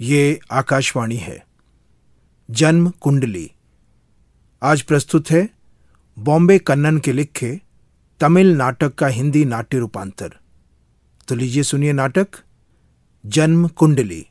ये आकाशवाणी है। जन्म कुंडली आज प्रस्तुत है बॉम्बे कन्नन के लिखे तमिल नाटक का हिंदी नाट्य रूपांतर। तो लीजिए सुनिए नाटक जन्म कुंडली।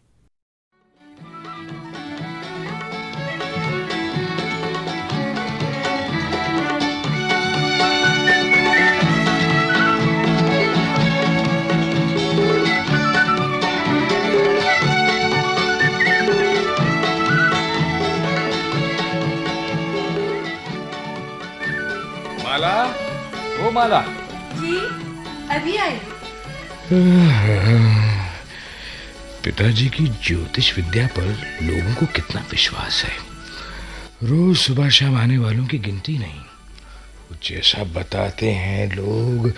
माला, ओ माला जी, अभी आई। पिताजी की ज्योतिष विद्या पर लोगों को कितना विश्वास है। रोज सुबह शाम आने वालों की गिनती नहीं। जैसा बताते हैं लोग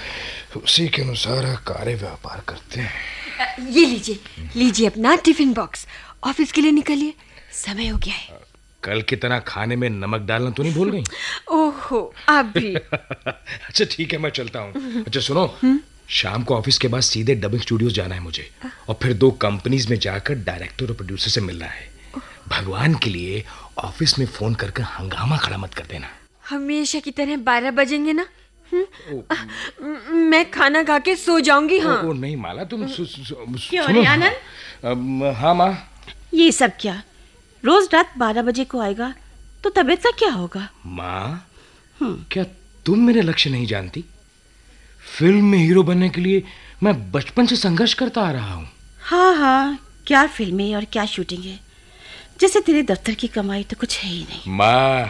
उसी के अनुसार कार्य व्यापार करते हैं। ये लीजिए अपना टिफिन बॉक्स। ऑफिस के लिए निकलिए, समय हो गया है। कल की तरह खाने में नमक डालना तो नहीं भूल गई? ओहो, आप भी। अच्छा ठीक है, मैं चलता हूँ। अच्छा सुनो, शाम को ऑफिस के बाद सीधे डबिंग स्टूडियोज जाना है मुझे, और फिर 2 कंपनीज में जाकर डायरेक्टर और प्रोड्यूसर से मिलना है। भगवान के लिए ऑफिस में फोन करके हंगामा खड़ा मत कर देना। हमेशा की तरह 12 बजेंगे ना? मैं खाना खा के सो जाऊंगी। हाँ। ओ नहीं माला, तुम क्यों रे आनंद? हाँ माँ। ये सब क्या? रोज रात 12 बजे को आएगा तो तबीयत का क्या होगा? माँ, क्या तुम मेरे लक्ष्य नहीं जानती? फिल्म में हीरो बनने के लिए मैं बचपन से संघर्ष करता आ रहा हूँ। हाँ, क्या फिल्में और क्या शूटिंग है। जैसे तेरे दफ्तर की कमाई तो कुछ है ही नहीं। माँ,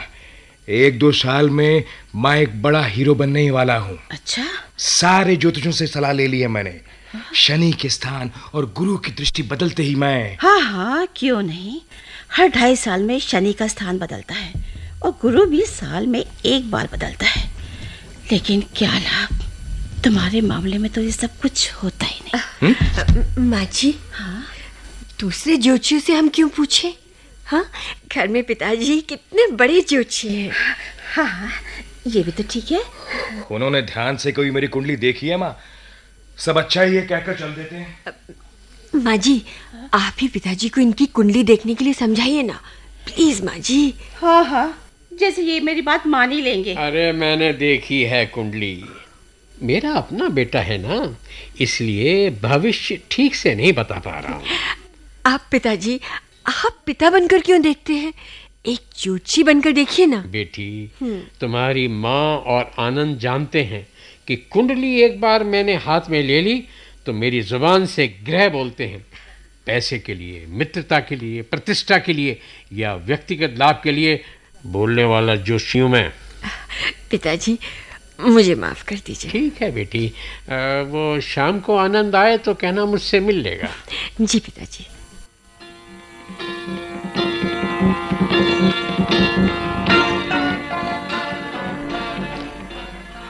1-2 साल में मैं एक बड़ा हीरो बनने ही वाला हूँ। अच्छा? सारे ज्योतिषों से सलाह ले ली है मैंने। शनि के स्थान और गुरु की दृष्टि बदलते ही मैं। हाँ, क्यों नहीं। हर 2.5 साल में शनि का स्थान बदलता है और गुरु भी साल में 1 बार बदलता है। लेकिन क्या लाभ, तुम्हारे मामले में तो ये सब कुछ होता ही नहीं। माँ जी, हाँ, दूसरे ज्योतिषियों से हम क्यों पूछें? हाँ, घर में पिताजी कितने बड़े ज्योतिषी हैं। हाँ, ये भी तो ठीक है। उन्होंने ध्यान से कोई मेरी कुंडली देखी है माँ? सब अच्छा ही है कहकर चल देते हैं। माँ जी, आप ही पिताजी को इनकी कुंडली देखने के लिए समझाइए ना, प्लीज माँ जी। हाँ, जैसे ये मेरी बात मान ही लेंगे। अरे मैंने देखी है कुंडली। मेरा अपना बेटा है ना, इसलिए भविष्य ठीक से नहीं बता पा रहा हूँ। आप पिताजी, आप पिता बनकर क्यों देखते हैं? एक ज्योतिषी बनकर देखिए ना। बेटी, तुम्हारी माँ और आनंद जानते हैं कि कुंडली एक बार मैंने हाथ में ले ली तो मेरी जुबान से ग्रह बोलते हैं। पैसे के लिए, मित्रता के लिए, प्रतिष्ठा के लिए या व्यक्तिगत लाभ के लिए बोलने वाला ज्योतिषी हूं मैं। पिताजी, मुझे माफ कर दीजिए। ठीक है बेटी, वो शाम को आनंद आए तो कहना मुझसे मिल लेगा। जी पिताजी।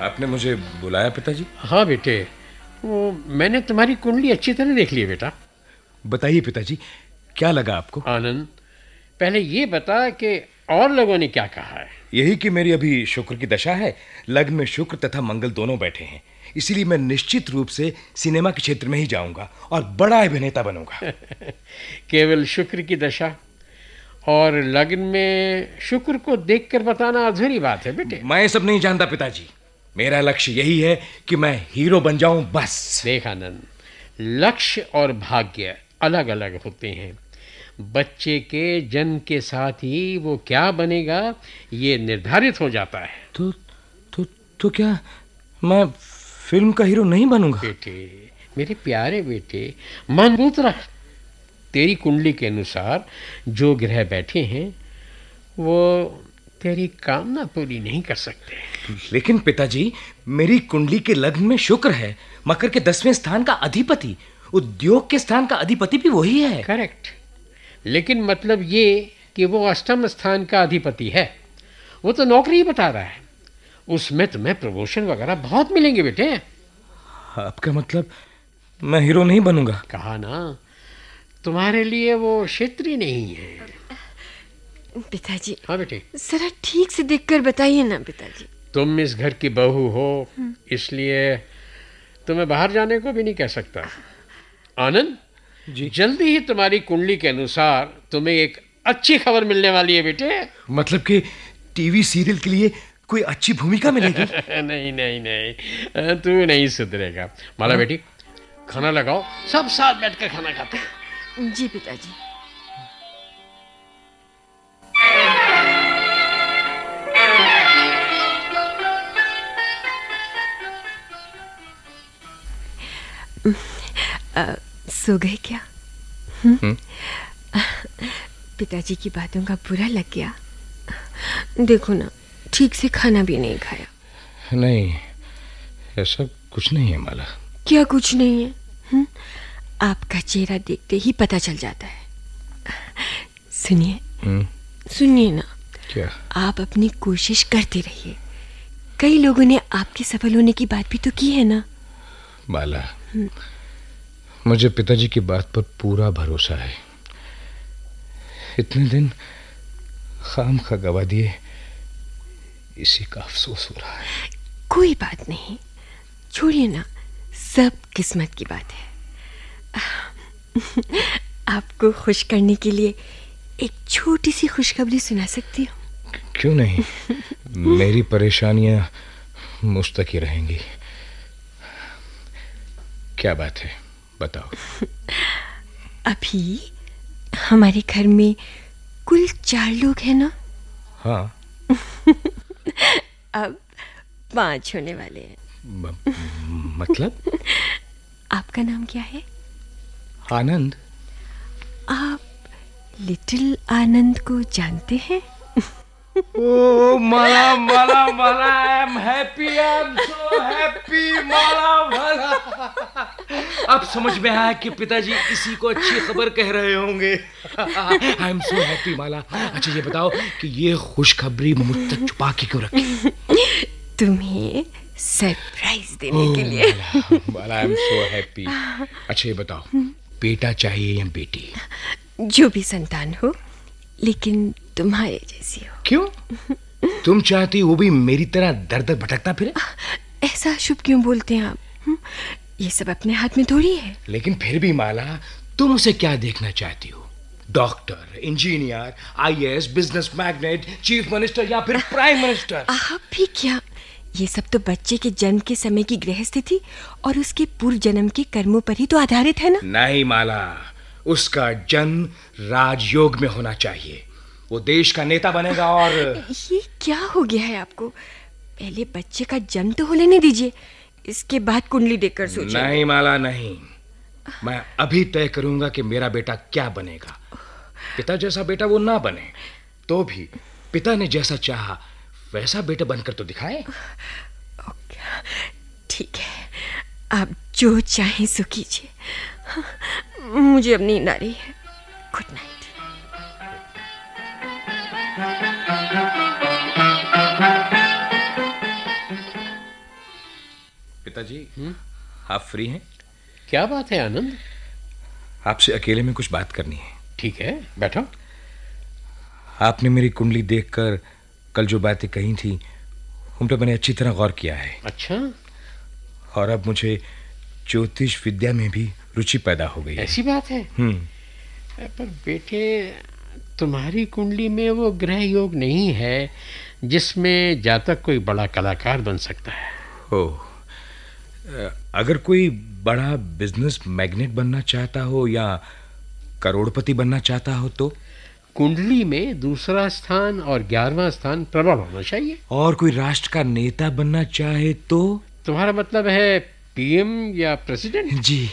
आपने मुझे बुलाया पिताजी? हाँ बेटे, वो मैंने तुम्हारी कुंडली अच्छी तरह देख ली है बेटा। बताइए पिताजी, क्या लगा आपको? आनंद, पहले ये बता कि और लोगों ने क्या कहा है? यही कि मेरी अभी शुक्र की दशा है। लग्न में शुक्र तथा मंगल दोनों बैठे हैं, इसीलिए मैं निश्चित रूप से सिनेमा के क्षेत्र में ही जाऊंगा और बड़ा अभिनेता बनूंगा। केवल शुक्र की दशा और लग्न में शुक्र को देखकर बताना अधूरी बात है बेटे। मैं सब नहीं जानता पिताजी, मेरा लक्ष्य यही है कि मैं हीरो बन जाऊं बस। देख आनंद, लक्ष्य और भाग्य अलग अलग होते हैं। बच्चे के जन्म के साथ ही वो क्या बनेगा ये निर्धारित हो जाता है। तो क्या मैं फिल्म का हीरो नहीं बनूंगा? बेटे, मेरे प्यारे बेटे, मजबूत रख। तेरी कुंडली के अनुसार जो ग्रह बैठे हैं वो तेरी कामना पूरी नहीं कर सकते। लेकिन पिताजी, मेरी कुंडली के लग्न में शुक्र है, मकर के 10वें स्थान का अधिपति, उद्योग के स्थान का अधिपति भी वही है। करेक्ट, लेकिन मतलब ये कि वो अष्टम स्थान का अधिपति है। वो तो नौकरी ही बता रहा है, उसमें तुम्हें प्रमोशन वगैरह बहुत मिलेंगे बेटे। आपका मतलब मैं हीरो नहीं बनूंगा? कहा ना, तुम्हारे लिए वो क्षेत्र ही नहीं है। पिताजी। हाँ बेटे, जरा ठीक से देखकर बताइए ना पिताजी। तुम इस घर की बहू हो, इसलिए तुम्हें बाहर जाने को भी नहीं कह सकता। आनंद, जी। जल्दी ही तुम्हारी कुंडली के अनुसार तुम्हें एक अच्छी खबर मिलने वाली है बेटे। मतलब कि टीवी सीरियल के लिए कोई अच्छी भूमिका मिलेगी? नहीं नहीं नहीं, तू नहीं सुधरेगा। माला बेटी, खाना लगाओ, सब साथ बैठकर खाना खाते हैं। जी पिताजी। सो गए क्या? पिताजी की बातों का बुरा लग गया। देखो ना, ठीक से खाना भी नहीं खाया। नहीं, ऐसा कुछ नहीं है माला। क्या कुछ नहीं है? आपका चेहरा देखते ही पता चल जाता है। सुनिए, सुनिए ना। क्या? आप अपनी कोशिश करते रहिए। कई लोगों ने आपके सफल होने की बात भी तो की है ना। माला, मुझे पिताजी की बात पर पूरा भरोसा है। इतने दिन खामखा गवा दिए, इसी का अफसोस हो रहा है। कोई बात नहीं, छोड़िए ना, सब किस्मत की बात है। आपको खुश करने के लिए एक छोटी सी खुशखबरी सुना सकती हूँ। क्यों नहीं? मेरी परेशानियां मुझ तक ही रहेंगी। क्या बात है, बताओ। अभी हमारे घर में कुल 4 लोग हैं ना। हाँ। अब 5 होने वाले हैं। मतलब? आपका नाम क्या है? आनंद। आप लिटिल आनंद को जानते हैं? ओ Mala Mala Mala, I am happy, I am so happy Mala Mala. अब समझ में आया कि पिताजी इसी को अच्छी खबर कह रहे होंगे। आई एम सो हैप्पी माला। अच्छा ये बताओ कि ये खुशखबरी मुझ तक छुपा के क्यों रखी? तुम्हें सरप्राइज देने के लिए। माला, आई एम सो हैप्पी। अच्छा ये बताओ, बेटा चाहिए या बेटी? जो भी संतान हो, लेकिन तुम्हारे जैसी हो। क्यों? तुम चाहती वो भी मेरी तरह दर दर भटकता फिरे? ऐसा शुभ क्यों बोलते हैं आप? ये सब अपने हाथ में थोड़ी है। लेकिन फिर भी माला, तुम उसे क्या देखना चाहती हो? Doctor, engineer, IAS, business magnet, chief minister या फिर प्राइम मिनिस्टर? आप भी क्या? ये सब तो बच्चे के जन्म के समय की ग्रह स्थिति और उसके पूर्व जन्म के कर्मों पर ही तो आधारित है ना। नहीं माला, उसका जन्म राजयोग में होना चाहिए। वो देश का नेता बनेगा। और ये क्या हो गया है आपको? पहले बच्चे का जन्म तो हो लेने दीजिए, इसके बाद कुंडली देखकर सोचिए। नहीं माला, नहीं। मैं अभी तय करूंगा कि मेरा बेटा क्या बनेगा। पिता जैसा बेटा वो ना बने, तो भी पिता ने जैसा चाहा वैसा बेटा बनकर तो दिखाए। ठीक है, आप जो चाहें सो कीजिए। मुझे अब नींद आ रही है। Good night. पिताजी, आप फ्री हैं? क्या बात है आनंद? आपसे अकेले में कुछ बात करनी है। ठीक है, बैठो। आपने मेरी कुंडली देखकर कल जो बातें कही थी उन पर मैंने अच्छी तरह गौर किया है। अच्छा। और अब मुझे ज्योतिष विद्या में भी रुचि पैदा हो गई है। ऐसी बात है? पर बेटे, तुम्हारी कुंडली में वो ग्रह योग नहीं है जिसमें जातक कोई बड़ा कलाकार बन सकता है। ओह, अगर कोई बड़ा बिजनेस मैग्नेट बनना चाहता हो या करोड़पति बनना चाहता हो तो? कुंडली में दूसरा स्थान और 11वां स्थान प्रबल होना चाहिए। और कोई राष्ट्र का नेता बनना चाहे तो? तुम्हारा मतलब है पीएम या प्रेसिडेंट? जी।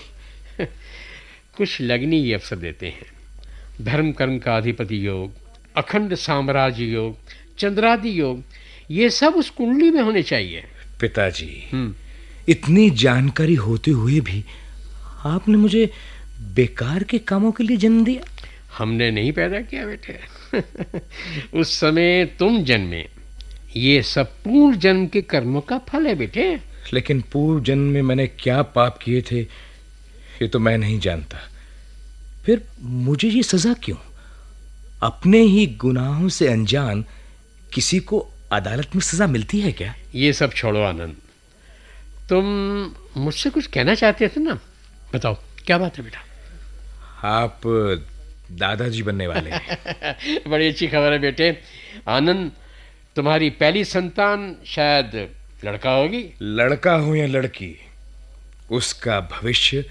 कुछ लगनी ये अवसर देते हैं। धर्म कर्म का अधिपति योग, अखंड साम्राज्य योग, चंद्रादि योग, ये सब उस कुंडली में होने चाहिए। पिताजी, इतनी जानकारी होते हुए भी आपने मुझे बेकार के कामों के लिए जन्म दिया। हमने नहीं पैदा किया बेटे। उस समय तुम जन्मे। ये सब पूर्व जन्म के कर्मों का फल है बेटे। लेकिन पूर्व जन्म में मैंने क्या पाप किए थे ये तो मैं नहीं जानता। फिर मुझे ये सजा क्यों? अपने ही गुनाहों से अनजान किसी को अदालत में सजा मिलती है क्या? ये सब छोड़ो आनंद, तुम मुझसे कुछ कहना चाहते थे ना, बताओ क्या बात है बेटा? आप दादाजी बनने वाले हैं। बड़ी अच्छी खबर है बेटे। आनंद, तुम्हारी पहली संतान शायद लड़का होगी। लड़का हो या लड़की, उसका भविष्य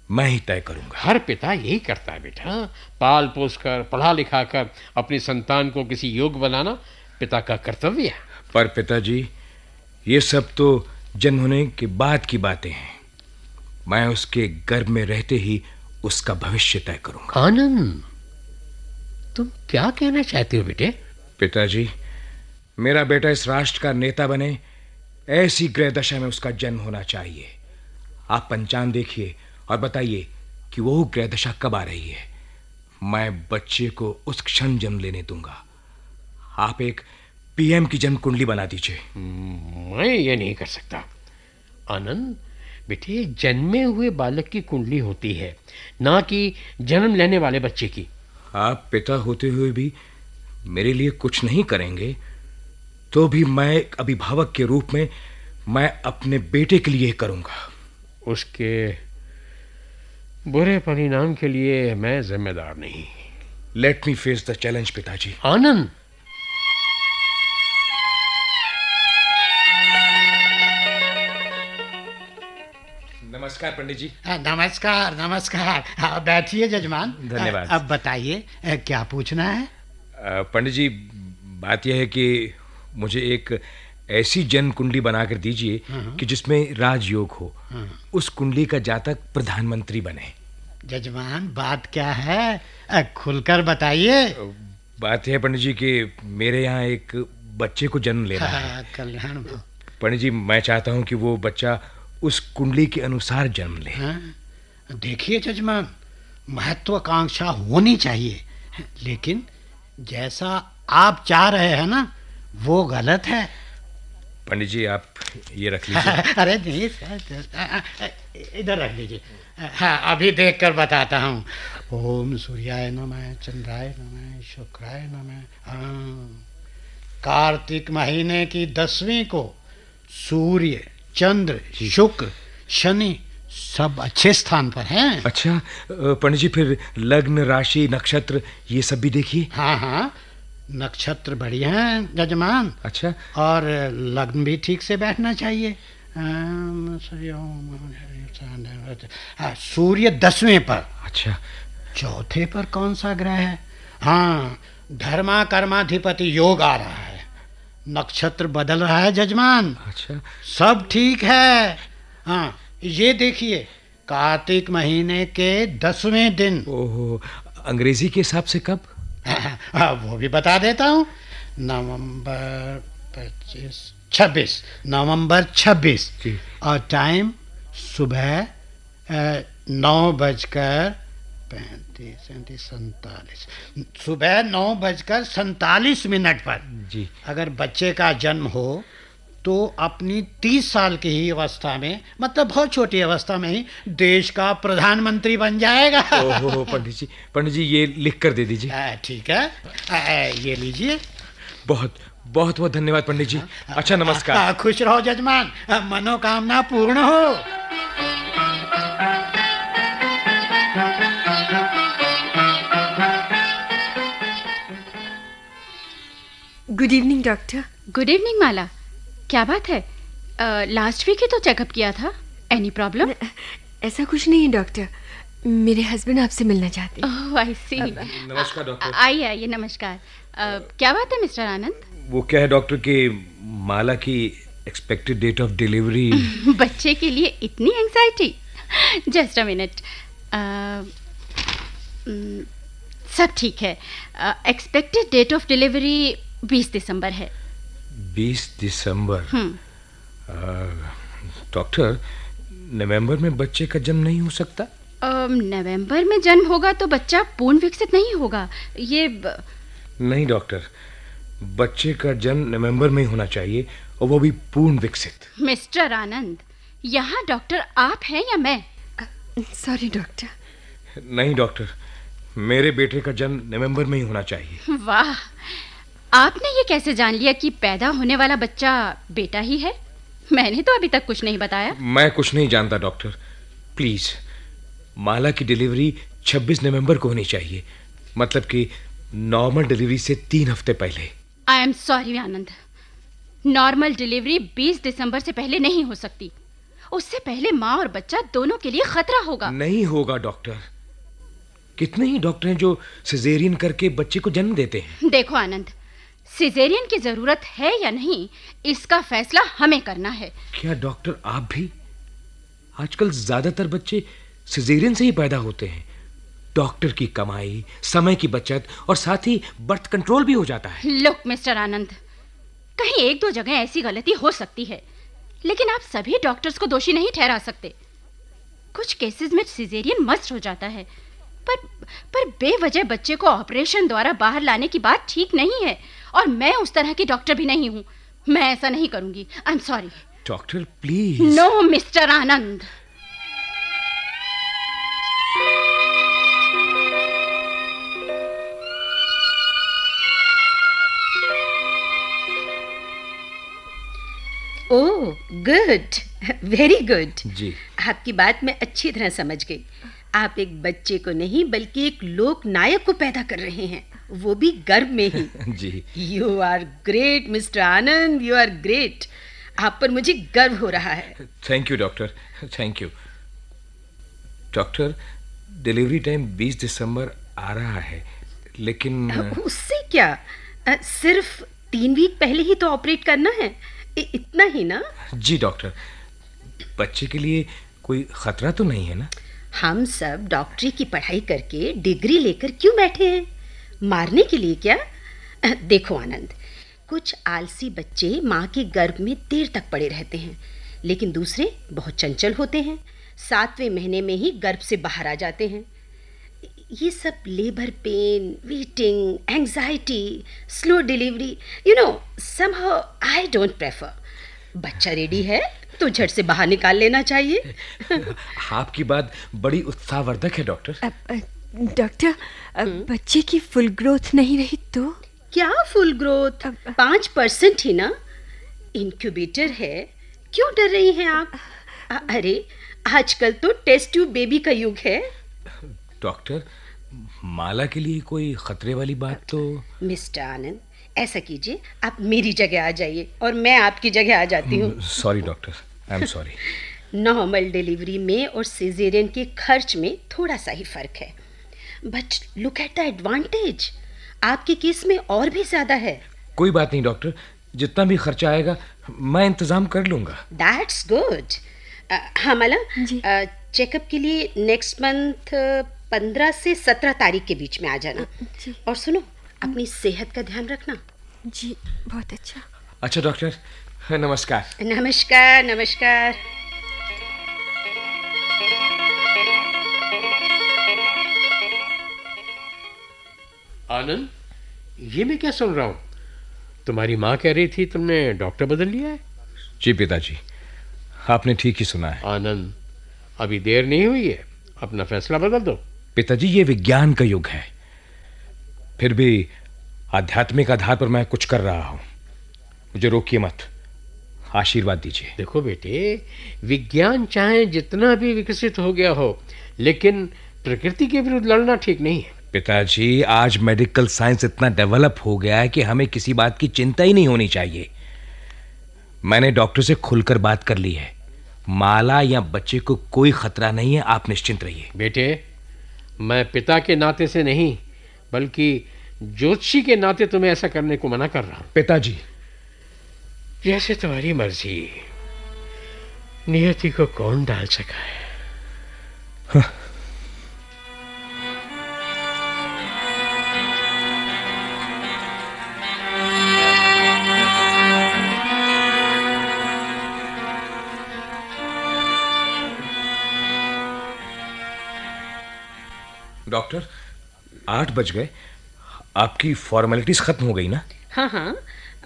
मैं ही तय करूंगा। हर पिता यही करता है बेटा, पाल पोस कर, पढ़ा लिखा कर अपनी संतान को किसी योग्य बनाना पिता का कर्तव्य है। पर पिताजी, ये सब तो जन्म होने के बाद की बातें हैं। मैं उसके गर्भ में रहते ही उसका भविष्य तय करूंगा। आनंद, तुम क्या कहना चाहते हो बेटे? पिताजी, मेरा बेटा इस राष्ट्र का नेता बने, ऐसी ग्रह दशा में उसका जन्म होना चाहिए। आप पंचांग देखिए और बताइए कि वो ग्रह दशा कब आ रही है। मैं बच्चे को उस क्षण जन्म लेने दूंगा। आप एक पीएम की जन्म कुंडली बना दीजिए। मैं ये नहीं कर सकता। आनंद बेटे, जन्मे हुए बालक की कुंडली होती है, ना कि जन्म लेने वाले बच्चे की। आप पिता होते हुए भी मेरे लिए कुछ नहीं करेंगे, तो भी मैं एक अभिभावक के रूप में मैं अपने बेटे के लिए करूंगा। उसके बुरे परिणाम के लिए मैं जिम्मेदार नहीं। Let me face the challenge पिताजी। आनंद, नमस्कार पंडित जी। नमस्कार नमस्कार। बैठिए जजमान। धन्यवाद। अब बताइए, क्या पूछना है? पंडित जी, बात यह है कि मुझे एक ऐसी जन्म कुंडली बनाकर दीजिए कि जिसमें राजयोग हो। उस कुंडली का जातक प्रधानमंत्री बने। जजमान, बात क्या है? खुलकर बताइए। बात यह है पंडित जी कि मेरे यहाँ एक बच्चे को जन्म लेना है। कल्याण भव। पंडित जी, मैं चाहता हूँ कि वो बच्चा उस कुंडली के अनुसार जन्म ले। देखिए जजमान, महत्वाकांक्षा होनी चाहिए, लेकिन जैसा आप चाह रहे हैं ना, वो गलत है। पंडित जी, आप ये रख लीजिए। अरे नहीं सर, इधर रख लीजिए। हाँ, अभी देख कर बताता हूँ। ओम सूर्याय नमः, चंद्राय नमः, शुक्राय नमः। कार्तिक महीने की 10वीं को सूर्य, चंद्र, शुक्र, शनि सब अच्छे स्थान पर हैं। अच्छा पंडित जी, फिर लग्न, राशि, नक्षत्र ये सब भी देखिए। हाँ हाँ, नक्षत्र बढ़िया हैं जजमान। अच्छा, और लग्न भी ठीक से बैठना चाहिए। सूर्य 10वें पर। अच्छा, चौथे पर कौन सा ग्रह है? हाँ, धर्मा कर्माधिपति योग आ रहा है। नक्षत्र बदल रहा है जजमान। अच्छा, सब ठीक है। हाँ, ये देखिए, कार्तिक महीने के 10वें दिन। ओहो, अंग्रेजी के हिसाब से कब? वो भी बता देता हूँ। नवंबर 26 नवंबर 26। और टाइम सुबह 9:35 सुबह 9:47 पर। जी। अगर बच्चे का जन्म हो तो अपनी 30 साल की ही अवस्था में, मतलब बहुत छोटी अवस्था में ही देश का प्रधानमंत्री बन जाएगा। ओहो पंडित जी ये लिख कर दे दीजिए। ठीक है, ये लीजिए। बहुत बहुत बहुत धन्यवाद पंडित जी। अच्छा, नमस्कार। खुश रहो जजमान, मनोकामना पूर्ण हो। Good evening doctor. Good evening Mala. क्या बात है? लास्ट वीक ही तो चेकअप किया था। Any problem? ऐसा कुछ नहीं है डॉक्टर, मेरे हस्बैंड आपसे मिलना चाहते हैं। ओह आई सी। नमस्कार डॉक्टर। आइए नमस्कार। क्या बात है मिस्टर आनंद? वो क्या है डॉक्टर कि माला की एक्सपेक्टेड डेट ऑफ डिलीवरी। बच्चे के लिए इतनी एंजाइटी? Just a minute. सब ठीक है। एक्सपेक्टेड डेट ऑफ डिलीवरी 20 दिसंबर है। 20 दिसंबर? डॉक्टर, नवंबर में बच्चे का जन्म नहीं हो सकता? नवंबर में जन्म होगा तो बच्चा पूर्ण विकसित नहीं होगा। ये नहीं डॉक्टर, बच्चे का जन्म नवंबर में ही होना चाहिए, और वो भी पूर्ण विकसित। मिस्टर आनंद, यहाँ डॉक्टर आप हैं या मैं? Sorry doctor. नहीं डॉक्टर, मेरे बेटे का जन्म नवंबर में ही होना चाहिए। वाह, आपने ये कैसे जान लिया कि पैदा होने वाला बच्चा बेटा ही है? मैंने तो अभी तक कुछ नहीं बताया। मैं कुछ नहीं जानता डॉक्टर। प्लीज, माला की डिलीवरी 26 नवंबर को होनी चाहिए, मतलब कि नॉर्मल डिलीवरी से 3 हफ्ते पहले। आई am sorry Anand, normal delivery 20 दिसंबर से पहले नहीं हो सकती। उससे पहले माँ और बच्चा दोनों के लिए खतरा होगा। नहीं होगा डॉक्टर। कितने ही डॉक्टर हैं जो सिजेरियन करके बच्चे को जन्म देते हैं। देखो आनंद, सिजेरियन की जरूरत है या नहीं, इसका फैसला हमें करना है। क्या डॉक्टर आप भी? आजकल ज्यादातर बच्चे सिजेरियन से ही पैदा होते हैं। डॉक्टर की कमाई, समय की बचत और साथ ही बर्थ कंट्रोल भी हो जाता है। लुक मिस्टर आनंद, कहीं एक दो जगह ऐसी गलती हो सकती है, लेकिन आप सभी डॉक्टर्स को दोषी नहीं ठहरा सकते। कुछ केसेस में सिजेरियन मस्ट हो जाता है, पर बेवजह बच्चे को ऑपरेशन द्वारा बाहर लाने की बात ठीक नहीं है, और मैं उस तरह की डॉक्टर भी नहीं हूँ। मैं ऐसा नहीं करूंगी। I am sorry. Doctor please. No mister Anand. Oh good, very good. जी। आपकी बात मैं अच्छी तरह समझ गई। आप एक बच्चे को नहीं बल्कि एक लोक नायक को पैदा कर रहे हैं, वो भी गर्भ में ही। जी। You are great mister Anand, you are great. आप पर मुझे गर्व हो रहा है। Thank you doctor, thank you. Doctor, delivery time 20 दिसंबर आ रहा है, लेकिन उससे क्या, सिर्फ 3 वीक पहले ही तो ऑपरेट करना है, इतना ही ना? जी डॉक्टर, बच्चे के लिए कोई खतरा तो नहीं है ना? हम सब डॉक्टरी की पढ़ाई करके डिग्री लेकर क्यों बैठे हैं? मारने के लिए क्या? देखो आनंद, कुछ आलसी बच्चे माँ के गर्भ में देर तक पड़े रहते हैं, लेकिन दूसरे बहुत चंचल होते हैं, 7वें महीने में ही गर्भ से बाहर आ जाते हैं। ये सब labour pain, waiting, anxiety, slow delivery, you know, somehow I don't prefer. बच्चा रेडी है तो झट से बाहर निकाल लेना चाहिए। आपकी बात बड़ी उत्साहवर्धक है डॉक्टर। डॉक्टर, बच्चे की फुल ग्रोथ नहीं रही तो? क्या फुल ग्रोथ? 5% ही ना। इंक्यूबेटर है, क्यों डर रही हैं आप? अरे आजकल तो टेस्ट ट्यूब बेबी का युग है। डॉक्टर, माला के लिए कोई खतरे वाली बात तो? मिस्टर आनंद, ऐसा कीजिए, आप मेरी जगह आ जाइए और मैं आपकी जगह आ जाती हूँ। Sorry doctor, I am sorry. Normal delivery में और सिजेरियन के खर्च में थोड़ा सा ही फर्क है, but look at the advantage. आपके केस में और भी ज्यादा है। कोई बात नहीं डॉक्टर, जितना भी खर्चा आएगा मैं इंतजाम कर लूंगा। That's good. हाँ माला, चेकअप के लिए नेक्स्ट मंथ 15 से 17 तारीख के बीच में आ जाना। और सुनो, अपनी सेहत का ध्यान रखना। जी, बहुत अच्छा। अच्छा डॉक्टर, नमस्कार। नमस्कार नमस्कार। आनंद, ये मैं क्या सुन रहा हूँ? तुम्हारी माँ कह रही थी तुमने डॉक्टर बदल लिया है। जी पिताजी, आपने ठीक ही सुना है। आनंद, अभी देर नहीं हुई है, अपना फैसला बदल दो। पिताजी, ये विज्ञान का युग है, फिर भी आध्यात्मिक आधार पर मैं कुछ कर रहा हूं। मुझे रोकिए मत, आशीर्वाद दीजिए। देखो बेटे, विज्ञान चाहे जितना भी विकसित हो गया हो, लेकिन प्रकृति के विरुद्ध लड़ना ठीक नहीं है। पिताजी, आज मेडिकल साइंस इतना डेवलप हो गया है कि हमें किसी बात की चिंता ही नहीं होनी चाहिए। मैंने डॉक्टर से खुलकर बात कर ली है। माला या बच्चे को कोई खतरा नहीं है, आप निश्चिंत रहिए। बेटे, मैं पिता के नाते से नहीं बल्कि ज्योतिषी के नाते तुम्हें ऐसा करने को मना कर रहा हूं। पिताजी, जैसे तुम्हारी मर्जी, नियति को कौन डाल सका है। हाँ। डॉक्टर, 8 बज गए, आपकी फॉर्मेलिटीज खत्म हो गई ना? हाँ हाँ,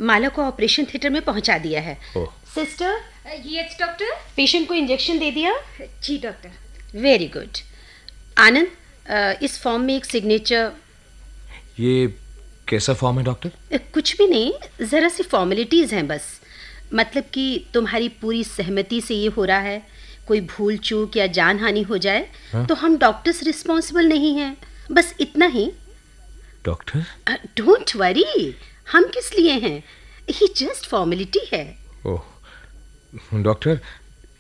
माला को ऑपरेशन थिएटर में पहुंचा दिया है। Sister, yes doctor. पेशेंट को इंजेक्शन दे दिया? जी डॉक्टर। Very good. आनंद, इस फॉर्म में एक सिग्नेचर। ये कैसा फॉर्म है डॉक्टर? कुछ भी नहीं, जरा सी फॉर्मेलिटीज हैं बस। मतलब कि तुम्हारी पूरी सहमति से ये हो रहा है, कोई भूल चूक या जान हानि हो जाए तो हम डॉक्टर्स रिस्पॉन्सिबल नहीं हैं, बस इतना ही। डॉक्टर? डोंट वरी, हम किस लिए हैं, ये जस्ट फॉर्मेलिटी है। ओह डॉक्टर,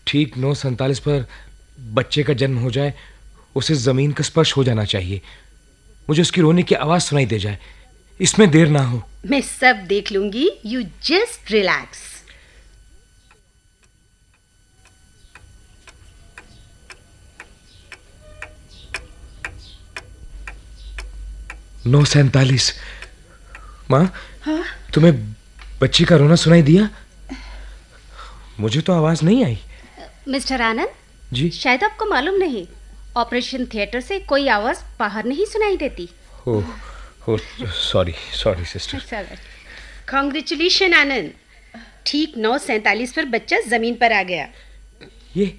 ठीक 9:47 पर बच्चे का जन्म हो जाए, उसे जमीन का स्पर्श हो जाना चाहिए, मुझे उसकी रोने की आवाज सुनाई दे जाए, इसमें देर ना हो। मैं सब देख लूंगी, यू जस्ट रिलैक्स। नौ 47। माँ, हाँ? तुम्हें बच्ची का रोना सुनाई दिया? मुझे तो आवाज नहीं आई। मिस्टर आनंद जी? शायद आपको मालूम नहीं, ऑपरेशन थिएटर से कोई आवाज बाहर नहीं सुनाई देती। Oh sorry sister. कांग्रेचुलेशन आनंद, ठीक 9:47 पर बच्चा जमीन पर आ गया। ये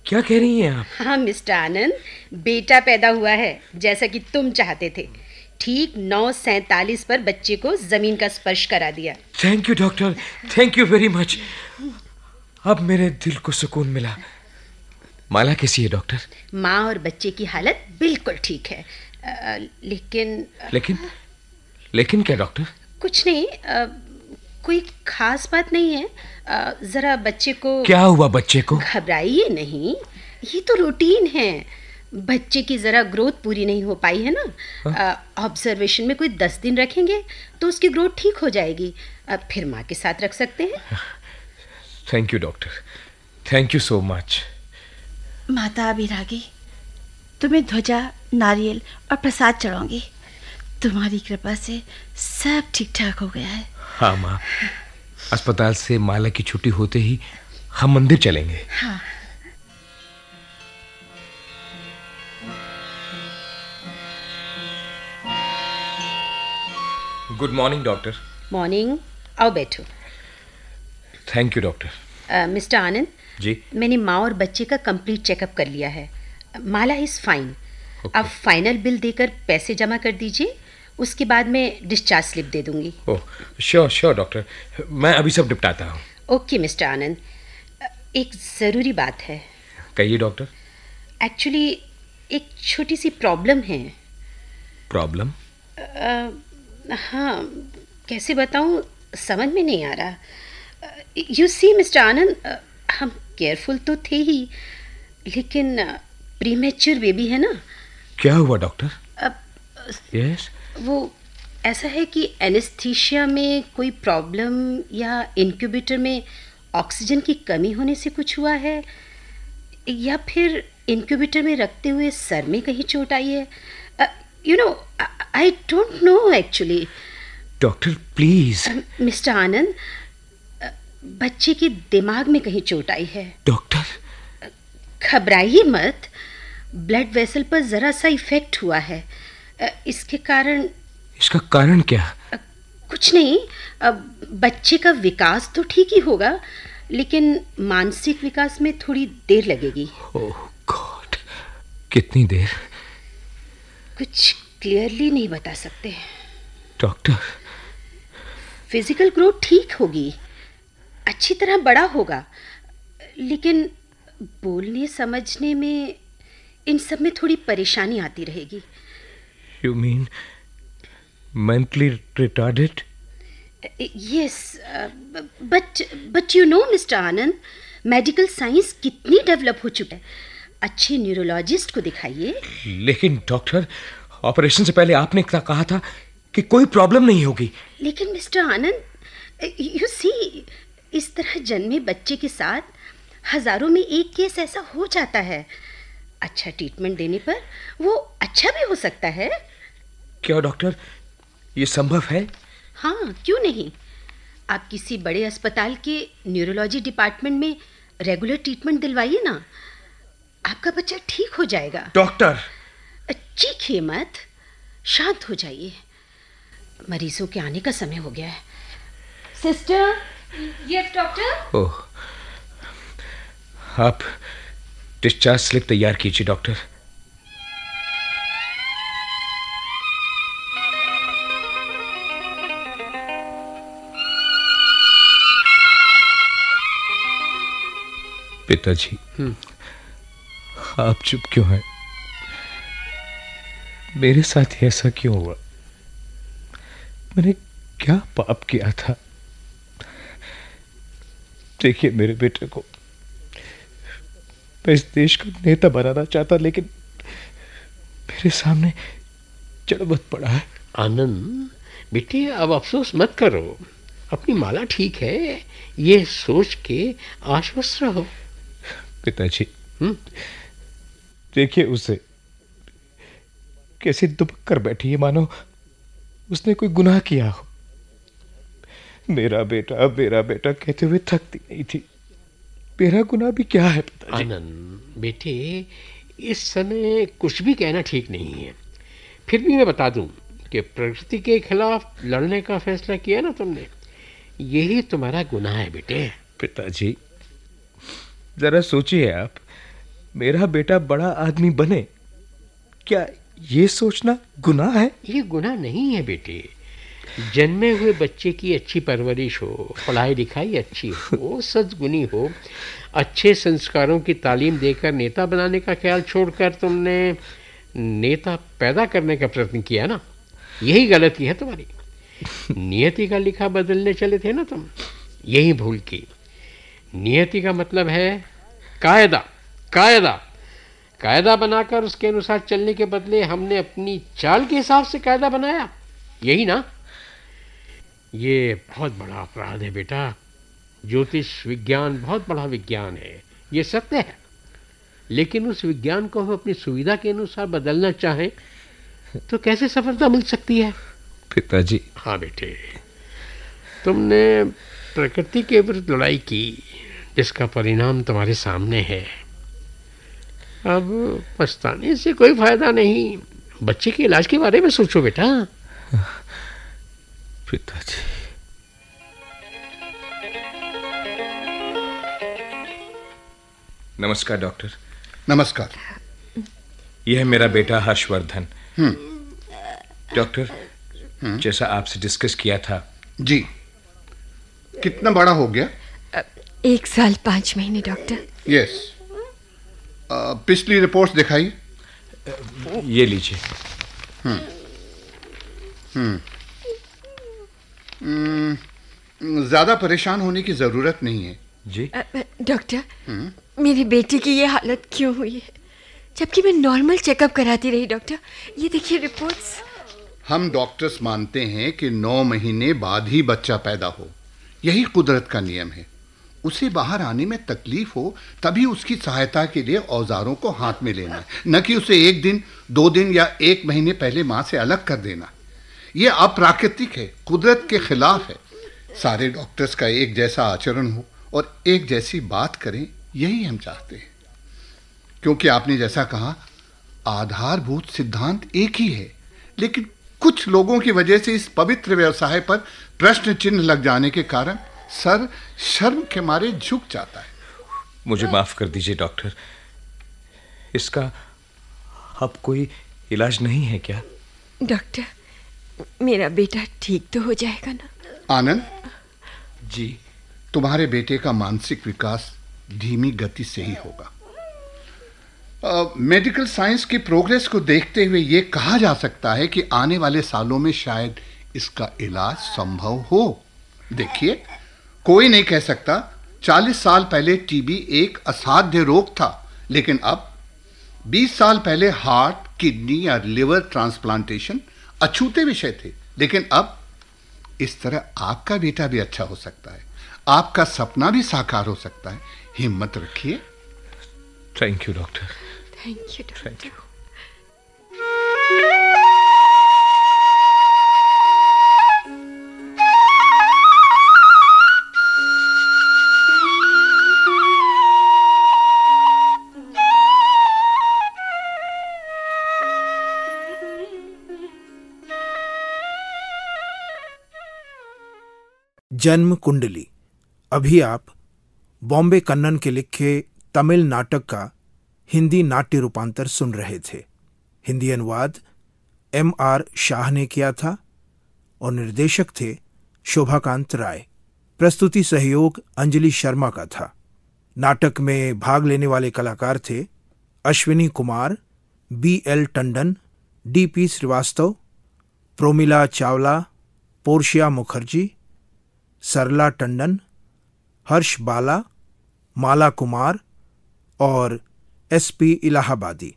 क्या कह रही हैं आप? हाँ मिस्टर आनंद, बेटा पैदा हुआ है जैसा कि तुम चाहते थे। ठीक 9:47 पर बच्चे को जमीन का स्पर्श करा दिया। Thank you doctor, thank you very much. अब मेरे दिल को सुकून मिला। माला कैसी है डॉक्टर? माँ और बच्चे की हालत बिल्कुल ठीक है। लेकिन क्या डॉक्टर? कुछ नहीं, कोई खास बात नहीं है। जरा बच्चे को। क्या हुआ बच्चे को? घबराइए नहीं, ये तो रूटीन है। बच्चे की जरा ग्रोथ पूरी नहीं हो पाई है ना। ऑब्जर्वेशन में कोई 10 दिन रखेंगे तो उसकी ग्रोथ ठीक हो जाएगी, फिर माँ के साथ रख सकते हैं। Thank you doctor, thank you so much. माता अभिरागी, तुम्हें ध्वजा, नारियल और प्रसाद चढ़ाऊंगी। तुम्हारी कृपा से सब ठीक ठाक हो गया है। हाँ माँ, अस्पताल से माला की छुट्टी होते ही हम मंदिर चलेंगे। हाँ। Good morning doctor. मॉर्निंग, आओ बैठो। Thank you doctor. Mister Anand ji? मैंने माँ और बच्चे का कंप्लीट चेकअप कर लिया है। माला इज फाइन। अब फाइनल बिल देकर पैसे जमा कर दीजिए, उसके बाद मैं डिस्चार्ज स्लिप दे दूंगी। ओह श्योर डॉक्टर, मैं अभी सब निपटाता हूँ। ओके मिस्टर आनंद, एक ज़रूरी बात है। कहिए डॉक्टर। एक्चुअली एक छोटी सी प्रॉब्लम है। प्रॉब्लम? हाँ, कैसे बताऊँ, समझ में नहीं आ रहा। यू सी मिस्टर आनंद, हम केयरफुल तो थे ही, लेकिन प्रीमेच्योर बेबी है ना। क्या हुआ डॉक्टर? यस? वो ऐसा है कि एनेस्थीसिया में कोई प्रॉब्लम या इनक्यूबेटर में ऑक्सीजन की कमी होने से कुछ हुआ है, या फिर इनक्यूबेटर में रखते हुए सर में कहीं चोट आई है। You know, I don't know actually. Doctor please. Mister Anand, बच्चे के दिमाग में कहीं चोट आई है। डॉक्टर घबराइए मत, ब्लड वेसल पर जरा सा इफेक्ट हुआ है, इसके कारण। इसका कारण क्या? कुछ नहीं, बच्चे का विकास तो ठीक ही होगा, लेकिन मानसिक विकास में थोड़ी देर लगेगी। ओह गॉड, कितनी देर? कुछ क्लियरली नहीं बता सकते। डॉक्टर, फिजिकल ग्रोथ ठीक होगी, अच्छी तरह बड़ा होगा, लेकिन बोलने समझने में, इन सब में थोड़ी परेशानी आती रहेगी। You mean mentally retarded? Yes, but you know Mr. Anand, medical science कितनी डेवलप हो चुकी है। अच्छे न्यूरोलॉजिस्ट को दिखाइए। लेकिन डॉक्टर, ऑपरेशन से पहले आपने कहा था कि कोई प्रॉब्लम नहीं होगी। लेकिन मिस्टर आनंद, यू सी, इस तरह जन्मे बच्चे के साथ हजारों में एक केस ऐसा हो जाता है। अच्छा ट्रीटमेंट देने पर वो अच्छा भी हो सकता है। क्या डॉक्टर, ये संभव है? हाँ, क्यों नहीं। आप किसी बड़े अस्पताल के न्यूरोलॉजी डिपार्टमेंट में रेगुलर ट्रीटमेंट दिलवाइए ना, आपका बच्चा ठीक हो जाएगा। डॉक्टर चीखिए मत, शांत हो जाइए, मरीजों के आने का समय हो गया है। सिस्टर। Yes doctor. ओह, आप डिस्चार्ज स्लिप तैयार कीजिए डॉक्टर। पिताजी, आप चुप क्यों हैं? मेरे साथ ही ऐसा क्यों हुआ? मैंने क्या पाप किया था? देखिए मेरे बेटे को, मैं इस देश का नेता बनाना चाहता, लेकिन मेरे सामने जड़बत पड़ा है। आनंद बेटे, अब अफसोस मत करो, अपनी माला ठीक है, ये सोच के आश्वस्त रहो। पिताजी, देखिए उसे कैसे दुबक कर बैठी है, मानो उसने कोई गुनाह किया हो। मेरा बेटा कहते हुए थकती नहीं थी। मेरा गुनाह भी क्या है पिताजी? आनंद बेटे, इस समय कुछ भी कहना ठीक नहीं है। फिर भी मैं बता दूं कि प्रकृति के खिलाफ लड़ने का फैसला किया ना तुमने, यही तुम्हारा गुनाह है बेटे। पिताजी, जरा सोचिए आप, मेरा बेटा बड़ा आदमी बने, क्या ये सोचना गुनाह है? ये गुनाह नहीं है बेटे। जन्मे हुए बच्चे की अच्छी परवरिश हो, पढ़ाई लिखाई अच्छी हो, सद्गुणी हो, अच्छे संस्कारों की तालीम देकर नेता बनाने का ख्याल छोड़कर तुमने नेता पैदा करने का प्रयत्न किया ना, यही गलती है तुम्हारी। नियति का लिखा बदलने चले थे ना तुम, यही भूल की। नियति का मतलब है कायदा। कायदा बनाकर उसके अनुसार चलने के बदले हमने अपनी चाल के हिसाब से कायदा बनाया, यही ना? ये बहुत बड़ा अपराध है बेटा। ज्योतिष विज्ञान बहुत बड़ा विज्ञान है, ये सत्य है, लेकिन उस विज्ञान को हम अपनी सुविधा के अनुसार बदलना चाहें तो कैसे सफलता मिल सकती है? पिताजी। हाँ बेटे, तुमने प्रकृति के विरुद्ध लड़ाई की, जिसका परिणाम तुम्हारे सामने है। अब पछताने से कोई फायदा नहीं। बच्चे के इलाज के बारे में सोचो बेटा। पिताजी। नमस्कार डॉक्टर। नमस्कार। यह है मेरा बेटा हर्षवर्धन। डॉक्टर, जैसा आपसे डिस्कस किया था। जी, कितना बड़ा हो गया? 1 साल 5 महीने डॉक्टर। यस। पिछली रिपोर्ट्स दिखाई। ये लीजिए। ज्यादा परेशान होने की जरूरत नहीं है। जी डॉक्टर, मेरी बेटी की ये हालत क्यों हुई है, जबकि मैं नॉर्मल चेकअप कराती रही? डॉक्टर, ये देखिए रिपोर्ट्स। हम डॉक्टर्स मानते हैं कि 9 महीने बाद ही बच्चा पैदा हो, यही कुदरत का नियम है। उसे बाहर आने में तकलीफ हो तभी उसकी सहायता के लिए औजारों को हाथ में लेना, न कि उसे 1 दिन, 2 दिन या 1 महीने पहले मां से अलग कर देना। यह अप्राकृतिक है, कुदरत के खिलाफ है। सारे डॉक्टर्स का एक जैसा आचरण हो और एक जैसी बात करें, यही हम चाहते हैं। क्योंकि आपने जैसा कहा, आधारभूत सिद्धांत एक ही है, लेकिन कुछ लोगों की वजह से इस पवित्र व्यवसाय पर प्रश्न चिन्ह लग जाने के कारण सर शर्म के मारे झुक जाता है। मुझे माफ कर दीजिए डॉक्टर, इसका अब कोई इलाज नहीं है क्या? डॉक्टर, मेरा बेटा ठीक तो हो जाएगा ना? आनंद जी, तुम्हारे बेटे का मानसिक विकास धीमी गति से ही होगा। मेडिकल साइंस की प्रोग्रेस को देखते हुए यह कहा जा सकता है कि आने वाले सालों में शायद इसका इलाज संभव हो। देखिए, कोई नहीं कह सकता 40 साल पहले टीबी एक असाध्य रोग था, लेकिन अब 20 साल पहले हार्ट, किडनी या लिवर ट्रांसप्लांटेशन अछूते विषय थे, लेकिन अब इस तरह आपका बेटा भी अच्छा हो सकता है, आपका सपना भी साकार हो सकता है। हिम्मत रखिए। Thank you doctor. Thank you doctor. जन्म कुंडली। अभी आप बॉम्बे कन्नन के लिखे तमिल नाटक का हिंदी नाट्य रूपांतर सुन रहे थे। हिंदी अनुवाद M.R. शाह ने किया था और निर्देशक थे शोभाकांत राय। प्रस्तुति सहयोग अंजलि शर्मा का था। नाटक में भाग लेने वाले कलाकार थे Ashwini Kumar, B.L. Tandon, D.P. Srivastava, Promila Chawla, Portia Mukherjee, Sarla Tandon, Harsh Bala, Mala Kumar और S.P. इलाहाबादी।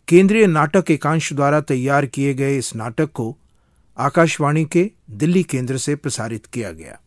केंद्रीय नाटक एकांश द्वारा तैयार किए गए इस नाटक को आकाशवाणी के दिल्ली केंद्र से प्रसारित किया गया।